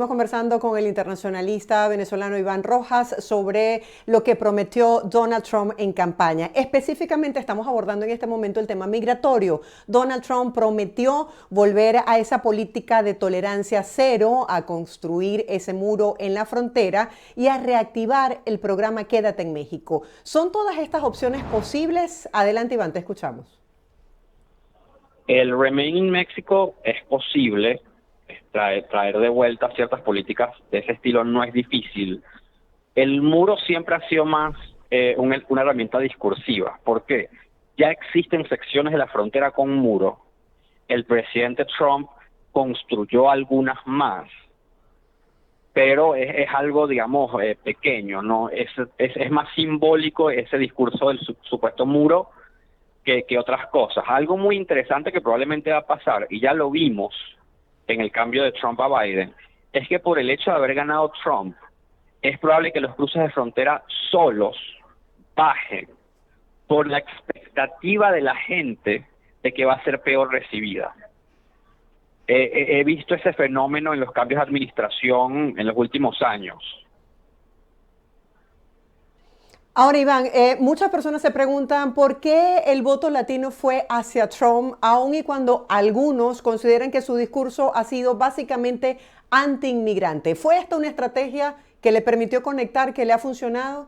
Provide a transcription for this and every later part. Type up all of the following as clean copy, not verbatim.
Estamos conversando con el internacionalista venezolano Iván Rojas sobre lo que prometió Donald Trump en campaña. Específicamente estamos abordando en este momento el tema migratorio. Donald Trump prometió volver a esa política de tolerancia cero, a construir ese muro en la frontera y a reactivar el programa Quédate en México. ¿Son todas estas opciones posibles? Adelante, Iván, te escuchamos. El Remain in México es posible. Traer de vuelta ciertas políticas de ese estilo no es difícil. El muro siempre ha sido más una herramienta discursiva. ¿Por qué? Ya existen secciones de la frontera con muro. El presidente Trump construyó algunas más, pero es algo, digamos, pequeño, ¿no? Es más simbólico ese discurso del supuesto muro que otras cosas. Algo muy interesante que probablemente va a pasar, y ya lo vimos en el cambio de Trump a Biden, es que por el hecho de haber ganado Trump, es probable que los cruces de frontera solos bajen por la expectativa de la gente de que va a ser peor recibida. He visto ese fenómeno en los cambios de administración en los últimos años. Ahora, Iván, muchas personas se preguntan por qué el voto latino fue hacia Trump, aun y cuando algunos consideran que su discurso ha sido básicamente anti-inmigrante. ¿Fue esta una estrategia que le permitió conectar, que le ha funcionado?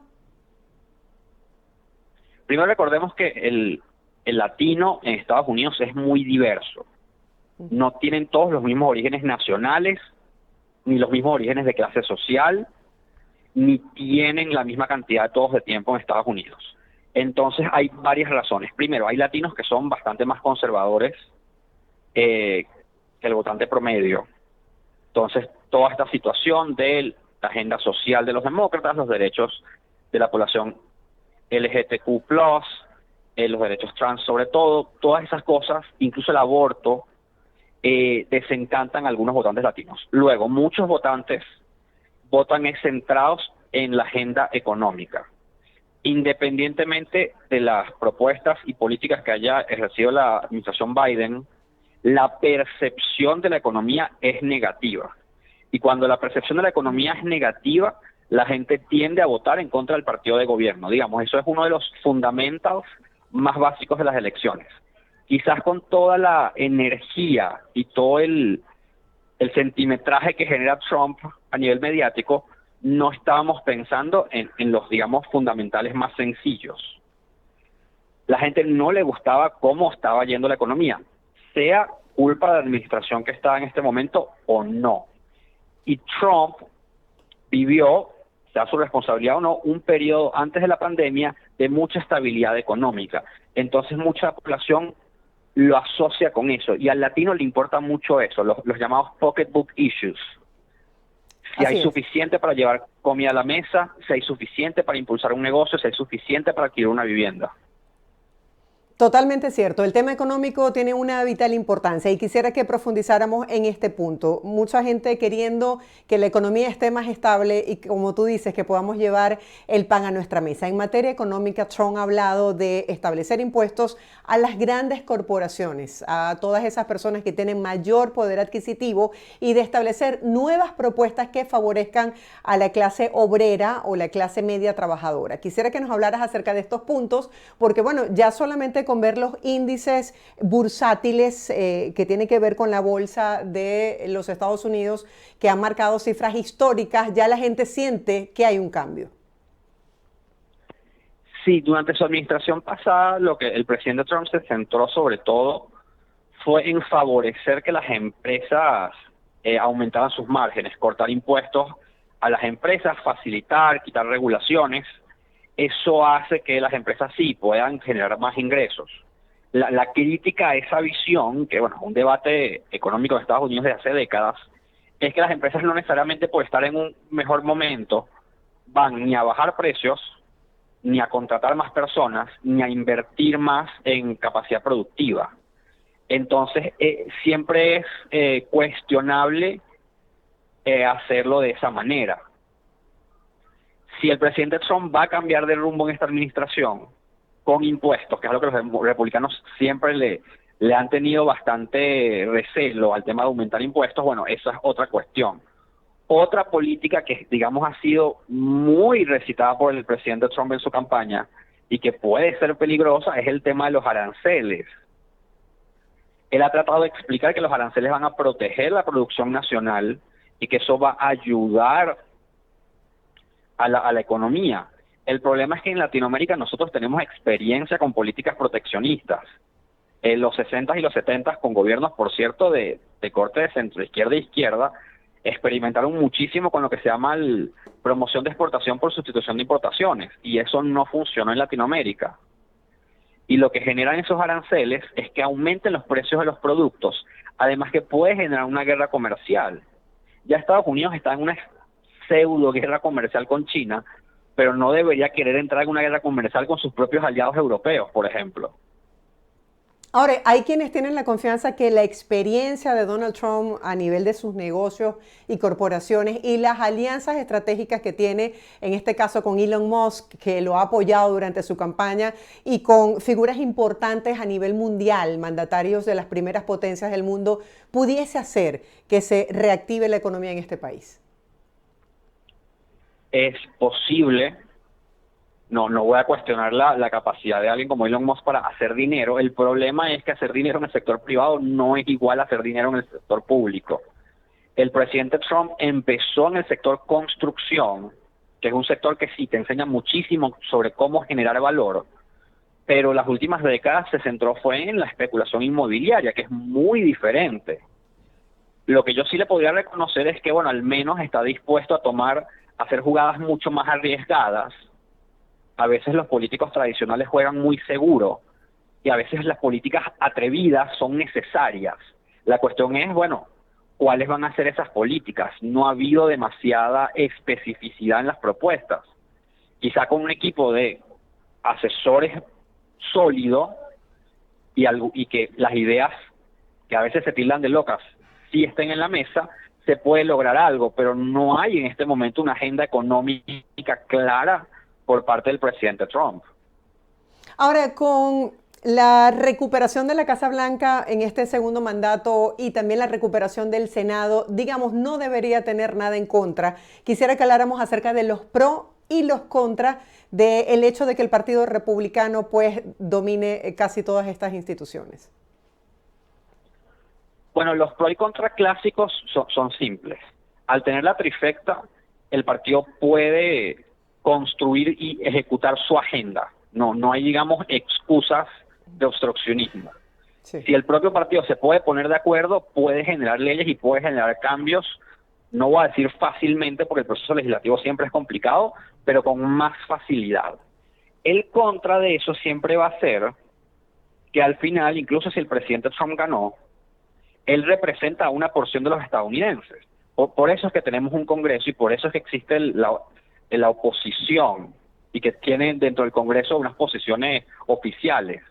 Primero recordemos que el latino en Estados Unidos es muy diverso. No tienen todos los mismos orígenes nacionales, ni los mismos orígenes de clase social, ni tienen la misma cantidad de todos de tiempo en Estados Unidos. Entonces hay varias razones. Primero, hay latinos que son bastante más conservadores que el votante promedio. Entonces, toda esta situación de la agenda social de los demócratas, los derechos de la población LGTQ+, los derechos trans sobre todo, todas esas cosas, incluso el aborto, desencantan a algunos votantes latinos. Luego, muchos votantes votan centrados en la agenda económica. Independientemente de las propuestas y políticas que haya ejercido la administración Biden, la percepción de la economía es negativa. Y cuando la percepción de la economía es negativa, la gente tiende a votar en contra del partido de gobierno. Digamos, eso es uno de los fundamentos más básicos de las elecciones. Quizás con toda la energía y todo el centimetraje que genera Trump a nivel mediático, no estábamos pensando en los, digamos, fundamentales más sencillos. La gente no le gustaba cómo estaba yendo la economía, sea culpa de la administración que está en este momento o no. Y Trump vivió, sea su responsabilidad o no, un periodo antes de la pandemia de mucha estabilidad económica. Entonces mucha población lo asocia con eso, y al latino le importa mucho eso, los llamados pocketbook issues. Si hay suficiente para llevar comida a la mesa, si hay suficiente para impulsar un negocio, si hay suficiente para adquirir una vivienda. Totalmente cierto. El tema económico tiene una vital importancia y quisiera que profundizáramos en este punto. Mucha gente queriendo que la economía esté más estable y, como tú dices, que podamos llevar el pan a nuestra mesa. En materia económica, Trump ha hablado de establecer impuestos a las grandes corporaciones, a todas esas personas que tienen mayor poder adquisitivo, y de establecer nuevas propuestas que favorezcan a la clase obrera o la clase media trabajadora. Quisiera que nos hablaras acerca de estos puntos, porque bueno, ya solamente con ver los índices bursátiles que tienen que ver con la bolsa de los Estados Unidos, que han marcado cifras históricas, ya la gente siente que hay un cambio. Sí, durante su administración pasada, lo que el presidente Trump se centró sobre todo fue en favorecer que las empresas aumentaran sus márgenes, cortar impuestos a las empresas, facilitar, quitar regulaciones. Eso hace que las empresas sí puedan generar más ingresos. La crítica a esa visión, que bueno, un debate económico en Estados Unidos de hace décadas, es que las empresas no necesariamente por estar en un mejor momento van ni a bajar precios, ni a contratar más personas, ni a invertir más en capacidad productiva. Entonces, siempre es cuestionable hacerlo de esa manera. Si el presidente Trump va a cambiar de rumbo en esta administración con impuestos, que es algo que los republicanos siempre le han tenido bastante recelo al tema de aumentar impuestos, bueno, esa es otra cuestión. Otra política que, digamos, ha sido muy recitada por el presidente Trump en su campaña y que puede ser peligrosa es el tema de los aranceles. Él ha tratado de explicar que los aranceles van a proteger la producción nacional y que eso va a ayudar a la economía. El problema es que en Latinoamérica nosotros tenemos experiencia con políticas proteccionistas. En los 60 y los 70 con gobiernos, por cierto, de corte de centro izquierda e izquierda, experimentaron muchísimo con lo que se llama promoción de exportación por sustitución de importaciones, y eso no funcionó en Latinoamérica. Y lo que generan esos aranceles es que aumenten los precios de los productos, además que puede generar una guerra comercial. Ya Estados Unidos está en una pseudo guerra comercial con China, pero no debería querer entrar en una guerra comercial con sus propios aliados europeos, por ejemplo. Ahora, hay quienes tienen la confianza que la experiencia de Donald Trump a nivel de sus negocios y corporaciones y las alianzas estratégicas que tiene, en este caso con Elon Musk, que lo ha apoyado durante su campaña, y con figuras importantes a nivel mundial, mandatarios de las primeras potencias del mundo, pudiese hacer que se reactive la economía en este país. Es posible. No voy a cuestionar la capacidad de alguien como Elon Musk para hacer dinero. El problema es que hacer dinero en el sector privado no es igual a hacer dinero en el sector público. El presidente Trump empezó en el sector construcción, que es un sector que sí te enseña muchísimo sobre cómo generar valor, pero las últimas décadas se centró fue en la especulación inmobiliaria, que es muy diferente. Lo que yo sí le podría reconocer es que, bueno, al menos está dispuesto a hacer jugadas mucho más arriesgadas. A veces los políticos tradicionales juegan muy seguro y a veces las políticas atrevidas son necesarias. La cuestión es, bueno, ¿cuáles van a ser esas políticas? No ha habido demasiada especificidad en las propuestas. Quizá con un equipo de asesores sólido y que las ideas que a veces se tildan de locas sí estén en la mesa, se puede lograr algo, pero no hay en este momento una agenda económica clara por parte del presidente Trump. Ahora, con la recuperación de la Casa Blanca en este segundo mandato y también la recuperación del Senado, digamos, no debería tener nada en contra. Quisiera que habláramos acerca de los pros y los contras del hecho de que el Partido Republicano pues domine casi todas estas instituciones. Bueno, los pros y contras clásicos son simples. Al tener la trifecta, el partido puede construir y ejecutar su agenda. No hay, digamos, excusas de obstruccionismo. Sí. Si el propio partido se puede poner de acuerdo, puede generar leyes y puede generar cambios, no voy a decir fácilmente porque el proceso legislativo siempre es complicado, pero con más facilidad. El contra de eso siempre va a ser que al final, incluso si el presidente Trump ganó, él representa a una porción de los estadounidenses. Por eso es que tenemos un Congreso y por eso es que existe la oposición y que tienen dentro del Congreso unas posiciones oficiales.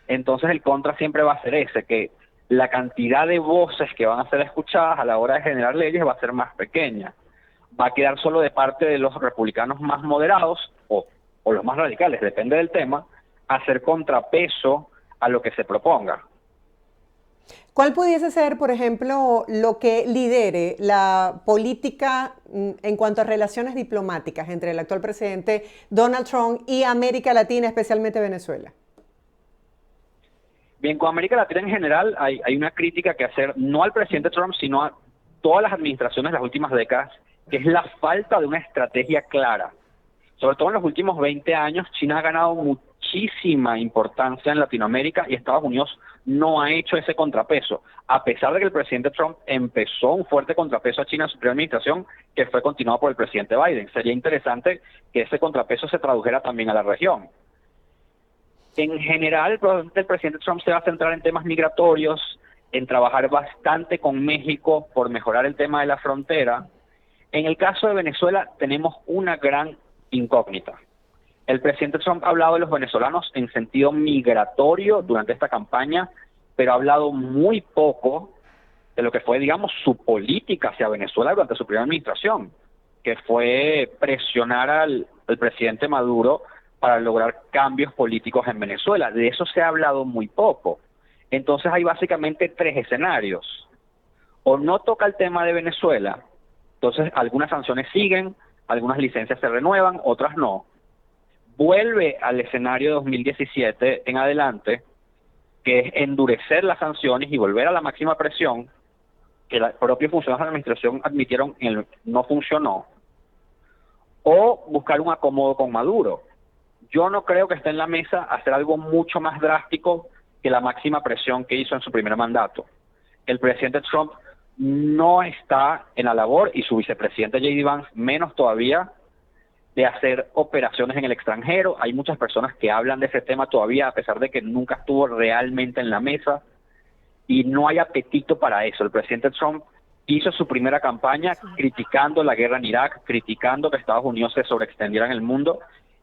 Entonces el contra siempre va a ser ese, que la cantidad de voces que van a ser escuchadas a la hora de generar leyes va a ser más pequeña. Va a quedar solo de parte de los republicanos más moderados o los más radicales, depende del tema, hacer contrapeso a lo que se proponga. ¿Cuál pudiese ser, por ejemplo, lo que lidere la política en cuanto a relaciones diplomáticas entre el actual presidente Donald Trump y América Latina, especialmente Venezuela? Bien, con América Latina en general hay una crítica que hacer no al presidente Trump, sino a todas las administraciones de las últimas décadas, que es la falta de una estrategia clara. Sobre todo en los últimos 20 años, China ha ganado muchísima importancia en Latinoamérica y Estados Unidos no ha hecho ese contrapeso, a pesar de que el presidente Trump empezó un fuerte contrapeso a China en su primera administración, que fue continuado por el presidente Biden. Sería interesante que ese contrapeso se tradujera también a la región. En general, el presidente Trump se va a centrar en temas migratorios, en trabajar bastante con México por mejorar el tema de la frontera. En el caso de Venezuela tenemos una gran incógnita. El presidente Trump ha hablado de los venezolanos en sentido migratorio durante esta campaña, pero ha hablado muy poco de lo que fue, digamos, su política hacia Venezuela durante su primera administración, que fue presionar al presidente Maduro para lograr cambios políticos en Venezuela. De eso se ha hablado muy poco. Entonces hay básicamente tres escenarios. O no toca el tema de Venezuela, Entonces, algunas sanciones siguen, algunas licencias se renuevan, otras no. Vuelve al escenario de 2017 en adelante, que es endurecer las sanciones y volver a la máxima presión, que los propios funcionarios de la administración admitieron no funcionó, o buscar un acomodo con Maduro. Yo no creo que esté en la mesa hacer algo mucho más drástico que la máxima presión que hizo en su primer mandato. El presidente Trump no está en la labor, y su vicepresidente J.D. Vance menos todavía, de hacer operaciones en el extranjero. Hay muchas personas que hablan de ese tema todavía, a pesar de que nunca estuvo realmente en la mesa, y no hay apetito para eso. El presidente Trump hizo su primera campaña criticando la guerra en Irak, criticando que Estados Unidos se sobreextendiera en el mundo,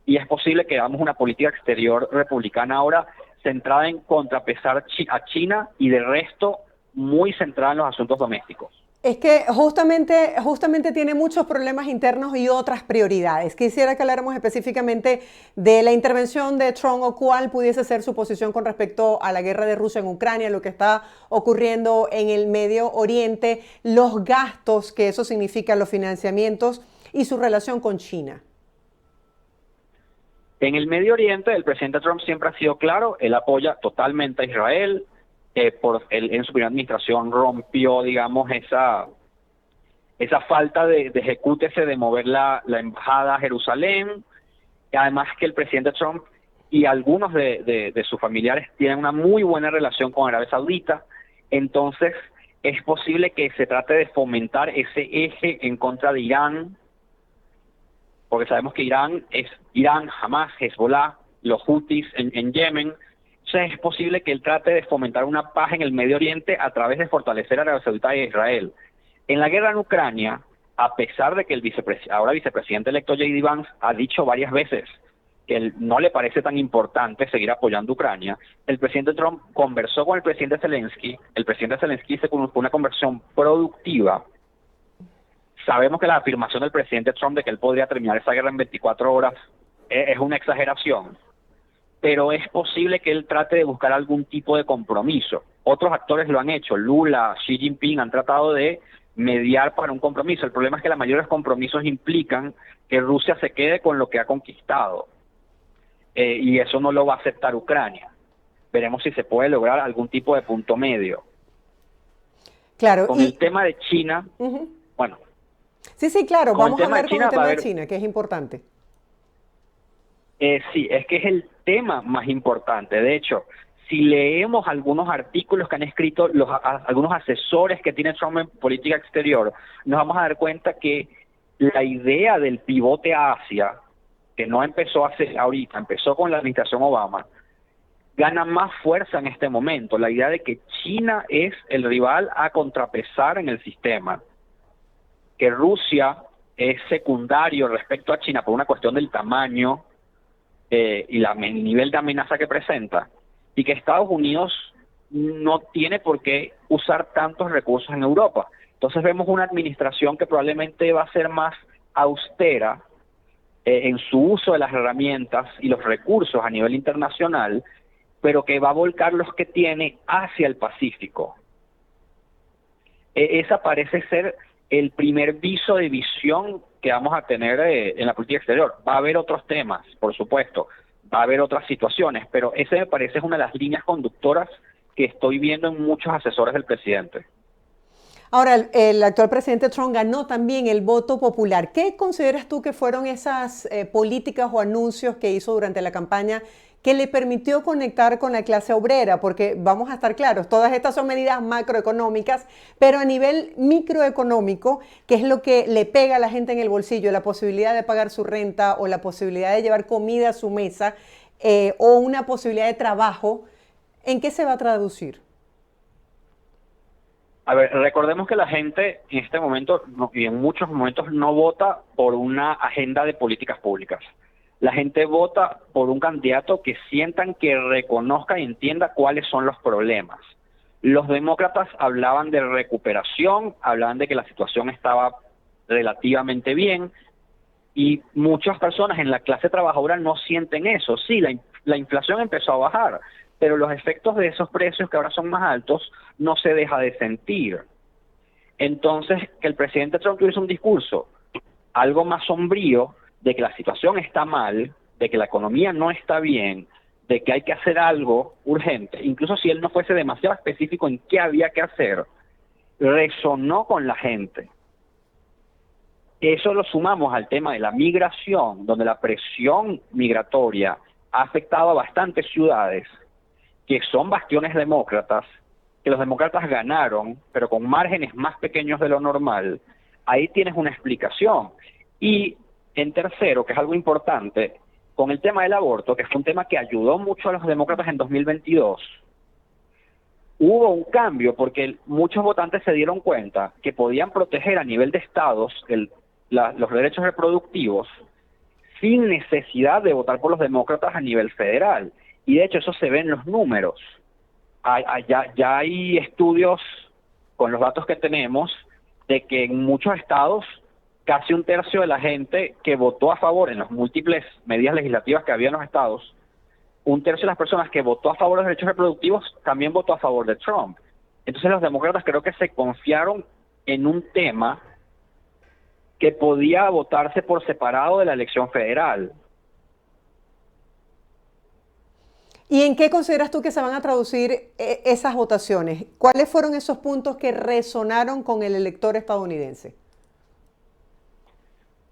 y es posible que hagamos una política exterior republicana ahora centrada en contrapesar a China, y de resto muy centrada en los asuntos domésticos. Es que justamente tiene muchos problemas internos y otras prioridades. Quisiera que habláramos específicamente de la intervención de Trump, o cuál pudiese ser su posición con respecto a la guerra de Rusia en Ucrania, lo que está ocurriendo en el Medio Oriente, los gastos que eso significa, los financiamientos y su relación con China. En el Medio Oriente, el presidente Trump siempre ha sido claro, él apoya totalmente a Israel. En su primera administración rompió, digamos, esa falta de ejecútese de mover la embajada a Jerusalén. Y además que el presidente Trump y algunos de sus familiares tienen una muy buena relación con Arabia Saudita. Entonces es posible que se trate de fomentar ese eje en contra de Irán, porque sabemos que Irán, Hamas, Hezbollah, los Houthis en Yemen. Entonces es posible que él trate de fomentar una paz en el Medio Oriente a través de fortalecer a Arabia Saudita y a Israel. En la guerra en Ucrania, a pesar de que el ahora vicepresidente electo J.D. Vance ha dicho varias veces que no le parece tan importante seguir apoyando a Ucrania, el presidente Trump conversó con el presidente Zelensky. El presidente Zelensky hizo una conversación productiva. Sabemos que la afirmación del presidente Trump de que él podría terminar esa guerra en 24 horas es una exageración, pero es posible que él trate de buscar algún tipo de compromiso. Otros actores lo han hecho. Lula, Xi Jinping han tratado de mediar para un compromiso. El problema es que la mayoría de los compromisos implican que Rusia se quede con lo que ha conquistado, y eso no lo va a aceptar Ucrania. Veremos si se puede lograr algún tipo de punto medio. Claro. Con el tema de China, bueno. Sí, claro, vamos a hablar con el tema de China, que es importante. Sí, es que es el tema más importante. De hecho, si leemos algunos artículos que han escrito algunos asesores que tiene Trump en política exterior, nos vamos a dar cuenta que la idea del pivote a Asia, que no empezó ahorita, empezó con la administración Obama, gana más fuerza en este momento. La idea de que China es el rival a contrapesar en el sistema, que Rusia es secundario respecto a China por una cuestión del tamaño y el nivel de amenaza que presenta, y que Estados Unidos no tiene por qué usar tantos recursos en Europa. Entonces vemos una administración que probablemente va a ser más austera en su uso de las herramientas y los recursos a nivel internacional, pero que va a volcar los que tiene hacia el Pacífico. Esa parece ser el primer viso de visión que vamos a tener en la política exterior. Va a haber otros temas, por supuesto, va a haber otras situaciones, pero ese me parece es una de las líneas conductoras que estoy viendo en muchos asesores del presidente. Ahora, el actual presidente Trump ganó también el voto popular. ¿Qué consideras tú que fueron esas políticas o anuncios que hizo durante la campaña que le permitió conectar con la clase obrera? Porque vamos a estar claros, todas estas son medidas macroeconómicas, pero a nivel microeconómico, ¿qué es lo que le pega a la gente en el bolsillo? La posibilidad de pagar su renta, o la posibilidad de llevar comida a su mesa, o una posibilidad de trabajo. ¿En qué se va a traducir? A ver, recordemos que la gente en este momento y en muchos momentos no vota por una agenda de políticas públicas. La gente vota por un candidato que sientan que reconozca y entienda cuáles son los problemas. Los demócratas hablaban de recuperación, hablaban de que la situación estaba relativamente bien, y muchas personas en la clase trabajadora no sienten eso. Sí, la inflación empezó a bajar, pero los efectos de esos precios que ahora son más altos no se deja de sentir. Entonces, que el presidente Trump tuviese un discurso algo más sombrío de que la situación está mal, de que la economía no está bien, de que hay que hacer algo urgente, incluso si él no fuese demasiado específico en qué había que hacer, resonó con la gente. Eso lo sumamos al tema de la migración, donde la presión migratoria ha afectado a bastantes ciudades que son bastiones demócratas, que los demócratas ganaron, pero con márgenes más pequeños de lo normal. Ahí tienes una explicación. Y en tercero, que es algo importante, con el tema del aborto, que fue un tema que ayudó mucho a los demócratas en 2022, hubo un cambio porque muchos votantes se dieron cuenta que podían proteger a nivel de estados los derechos reproductivos sin necesidad de votar por los demócratas a nivel federal. Y de hecho eso se ve en los números. Ya hay estudios con los datos que tenemos de que en muchos estados casi un tercio de la gente que votó a favor en las múltiples medidas legislativas que había en los estados, un tercio de las personas que votó a favor de los derechos reproductivos también votó a favor de Trump. Entonces los demócratas creo que se confiaron en un tema que podía votarse por separado de la elección federal. ¿Y en qué consideras tú que se van a traducir esas votaciones? ¿Cuáles fueron esos puntos que resonaron con el elector estadounidense?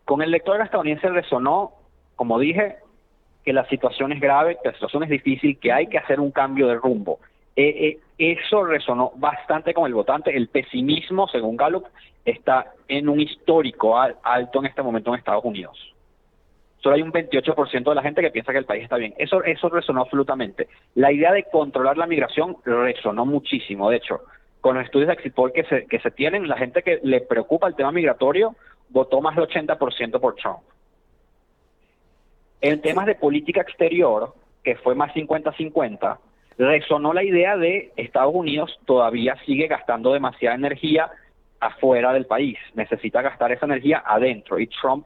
Con el elector estadounidense resonó, como dije, que la situación es grave, que la situación es difícil, que hay que hacer un cambio de rumbo. Eso resonó bastante con el votante. El pesimismo, según Gallup, está en un histórico alto en este momento en Estados Unidos. Solo hay un 28% de la gente que piensa que el país está bien. Eso resonó absolutamente. La idea de controlar la migración resonó muchísimo. De hecho, con los estudios de exit poll que se tienen, la gente que le preocupa el tema migratorio votó más del 80% por Trump. En temas de política exterior, que fue más 50-50, resonó la idea de Estados Unidos todavía sigue gastando demasiada energía afuera del país. Necesita gastar esa energía adentro. Y Trump,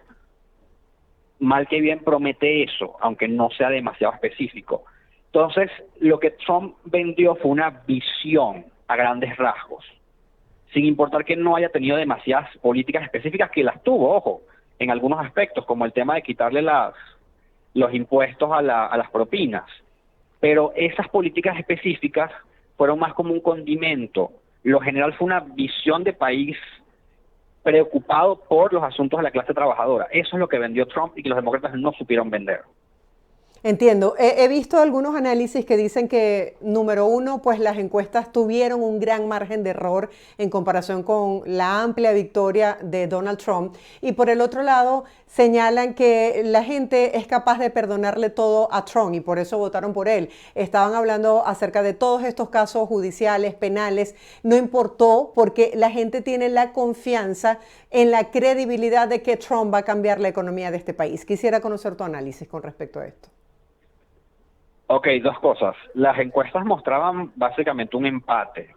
mal que bien, promete eso, aunque no sea demasiado específico. Entonces, lo que Trump vendió fue una visión a grandes rasgos, sin importar que no haya tenido demasiadas políticas específicas, que las tuvo, ojo, en algunos aspectos, como el tema de quitarle los impuestos a las propinas. Pero esas políticas específicas fueron más como un condimento. Lo general fue una visión de país preocupado por los asuntos de la clase trabajadora. Eso es lo que vendió Trump y que los demócratas no supieron vender. Entiendo. He visto algunos análisis que dicen que, número uno, pues las encuestas tuvieron un gran margen de error en comparación con la amplia victoria de Donald Trump. Y por el otro lado, señalan que la gente es capaz de perdonarle todo a Trump y por eso votaron por él. Estaban hablando acerca de todos estos casos judiciales, penales. No importó porque la gente tiene la confianza en la credibilidad de que Trump va a cambiar la economía de este país. Quisiera conocer tu análisis con respecto a esto. Ok, dos cosas. Las encuestas mostraban básicamente un empate,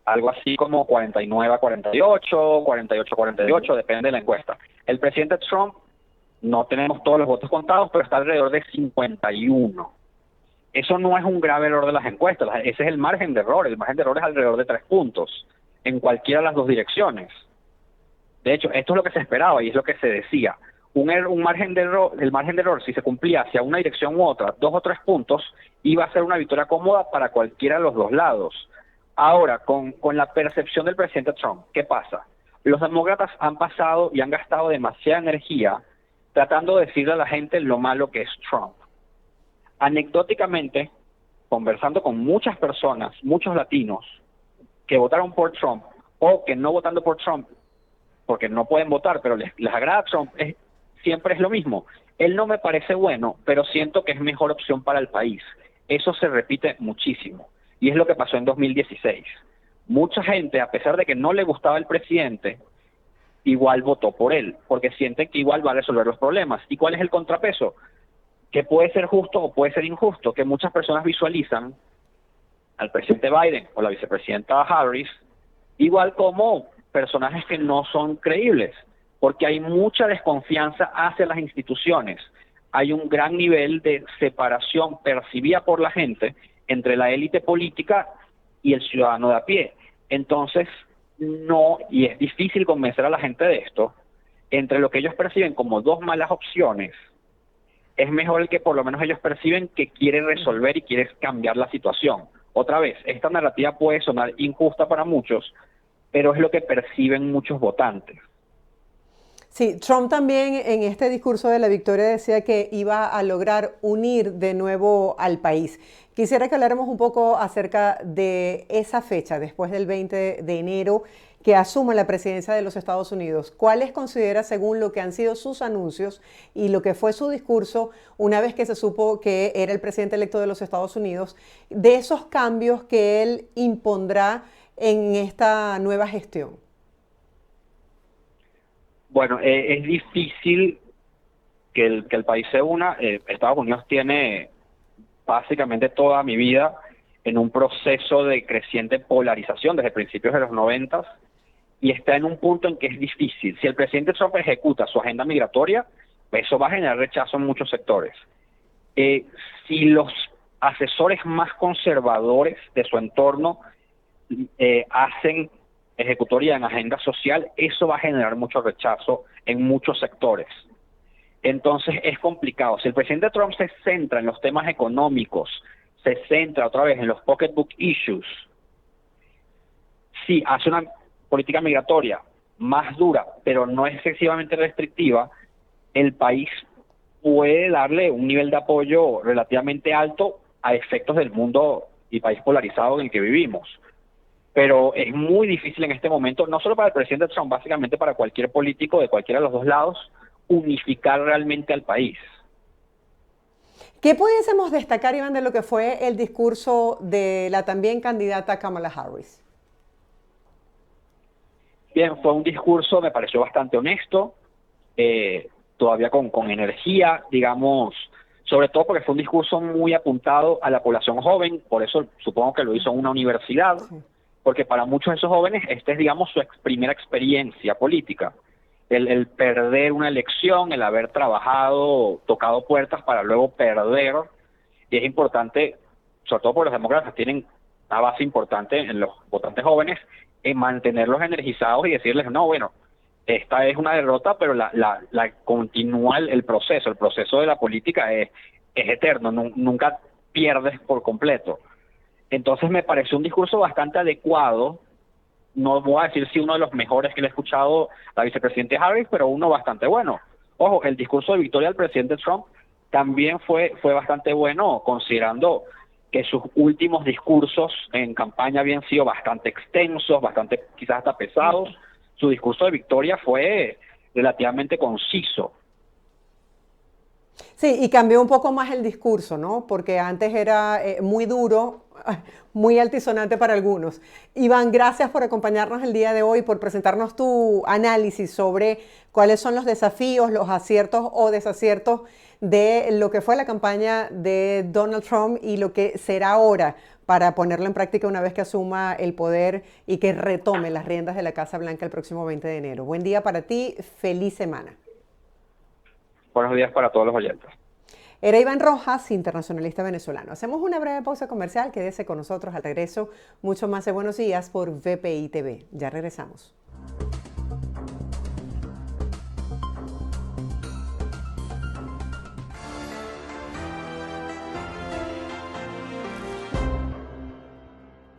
algo así como 49-48, 48-48, depende de la encuesta. El presidente Trump, no tenemos todos los votos contados, pero está alrededor de 51. Eso no es un grave error de las encuestas, ese es el margen de error. El margen de error es alrededor de 3 puntos, en cualquiera de las dos direcciones. De hecho, esto es lo que se esperaba y es lo que se decía. Un margen de error, el margen de error, si se cumplía hacia una dirección u otra, 2 o 3 puntos, iba a ser una victoria cómoda para cualquiera de los dos lados. Ahora, con la percepción del presidente Trump, ¿qué pasa? Los demócratas han pasado y han gastado demasiada energía tratando de decirle a la gente lo malo que es Trump. Anecdóticamente, conversando con muchas personas, muchos latinos, que votaron por Trump o que no votando por Trump, porque no pueden votar, pero les agrada Trump, siempre es lo mismo. Él no me parece bueno, pero siento que es mejor opción para el país. Eso se repite muchísimo. Y es lo que pasó en 2016. Mucha gente, a pesar de que no le gustaba el presidente, igual votó por él, porque sienten que igual va a resolver los problemas. ¿Y cuál es el contrapeso? Que puede ser justo o puede ser injusto, que muchas personas visualizan al presidente Biden o la vicepresidenta Harris igual como personajes que no son creíbles, porque hay mucha desconfianza hacia las instituciones. Hay un gran nivel de separación percibida por la gente entre la élite política y el ciudadano de a pie. Entonces, no, y es difícil convencer a la gente de esto, entre lo que ellos perciben como dos malas opciones, es mejor el que por lo menos ellos perciben que quiere resolver y quiere cambiar la situación. Otra vez, esta narrativa puede sonar injusta para muchos, pero es lo que perciben muchos votantes. Sí, Trump también en este discurso de la victoria decía que iba a lograr unir de nuevo al país. Quisiera que habláramos un poco acerca de esa fecha, después del 20 de enero, que asuma la presidencia de los Estados Unidos. ¿Cuáles considera, según lo que han sido sus anuncios y lo que fue su discurso, una vez que se supo que era el presidente electo de los Estados Unidos, de esos cambios que él impondrá en esta nueva gestión? Bueno, es difícil que el país se una. Estados Unidos tiene básicamente toda mi vida en un proceso de creciente polarización desde principios de los 90 y está en un punto en que es difícil. Si el presidente Trump ejecuta su agenda migratoria, eso va a generar rechazo en muchos sectores. Si los asesores más conservadores de su entorno hacen ejecutoria en agenda social, eso va a generar mucho rechazo en muchos sectores. Entonces es complicado. Si el presidente Trump se centra en los temas económicos, se centra otra vez en los pocketbook issues, sí, hace una política migratoria más dura, pero no excesivamente restrictiva, el país puede darle un nivel de apoyo relativamente alto a efectos del mundo y país polarizado en el que vivimos. Pero es muy difícil en este momento, no solo para el presidente Trump, básicamente para cualquier político de cualquiera de los dos lados, unificar realmente al país. ¿Qué pudiésemos destacar, Iván, de lo que fue el discurso de la también candidata Kamala Harris? Bien, fue un discurso, me pareció bastante honesto, todavía con energía, digamos, sobre todo porque fue un discurso muy apuntado a la población joven, por eso supongo que lo hizo en una universidad, Sí. porque para muchos de esos jóvenes esta es, digamos, su primera experiencia política. El perder una elección, el haber trabajado, tocado puertas para luego perder, y es importante, sobre todo porque los demócratas tienen una base importante en los votantes jóvenes, en mantenerlos energizados y decirles, no, bueno, esta es una derrota, pero la continúa el proceso de la política es eterno, nunca pierdes por completo. Entonces me pareció un discurso bastante adecuado. No voy a decir si uno de los mejores que le he escuchado a la vicepresidente Harris, pero uno bastante bueno. Ojo, el discurso de victoria del presidente Trump también fue bastante bueno, considerando que sus últimos discursos en campaña habían sido bastante extensos, bastante quizás hasta pesados. Su discurso de victoria fue relativamente conciso. Sí, y cambió un poco más el discurso, ¿no? Porque antes era muy duro, muy altisonante para algunos. Iván, gracias por acompañarnos el día de hoy, por presentarnos tu análisis sobre cuáles son los desafíos, los aciertos o desaciertos de lo que fue la campaña de Donald Trump y lo que será ahora para ponerlo en práctica una vez que asuma el poder y que retome las riendas de la Casa Blanca el próximo 20 de enero. Buen día para ti, feliz semana. Buenos días para todos los oyentes. Era Iván Rojas, internacionalista venezolano. Hacemos una breve pausa comercial, quédese con nosotros al regreso. Mucho más de Buenos Días por VPI TV. Ya regresamos.